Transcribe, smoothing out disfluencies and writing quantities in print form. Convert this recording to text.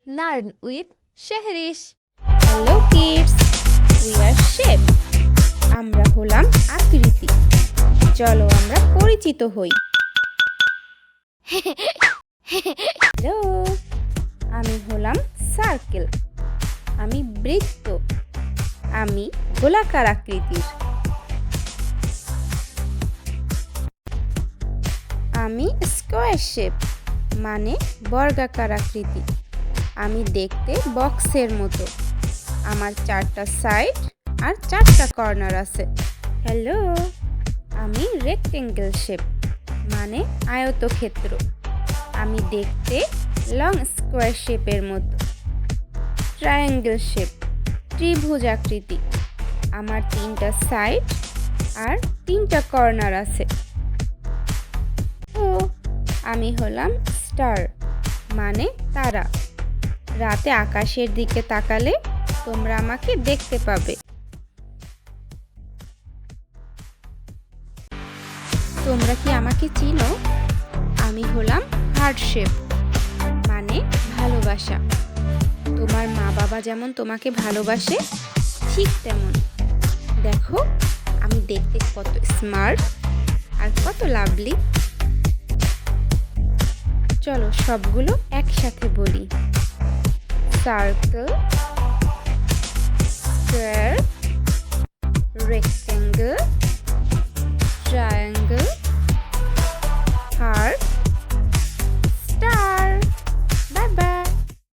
Learn with Shahrish. Hello kids, we are shape. আমরা হলাম আকৃতি। চলো আমরা পরিচিত হই। হ্যালো, আমি হলাম সার্কেল। আমি বৃত্ত। আমি গোলাকার আকৃতির। আমি স্কোয়ার শেপ মানে বর্গাকার আকৃতি। আমি দেখতে বক্সের মতো। আমার 4টা সাইড আর 4টা কর্নার আছে। হ্যালো, আমি রেক্টেঙ্গেল শেপ মানে আয়তক্ষেত্র। আমি দেখতে লং স্কোয়ার শেপের মতো। ট্রায়াঙ্গেল শেপ ত্রিভুজ আকৃতি। আমার 3টা সাইড আর 3টা কর্নার আছে। ও, আমি হলাম স্টার মানে তারা। রাতে আকাশের দিকে তাকালে তোমরা আমাকে দেখতে পাবে। তোমরা কি আমাকে চিনো? আমি হলাম হার্ট শেপ মানে ভালোবাসা। তোমার মা বাবা যেমন তোমাকে ভালোবাসে ঠিক তেমন। দেখো আমি দেখতে কত স্মার্ট আর কত লাভলি। চলো সবগুলো একসাথে বলি। সার্কেল,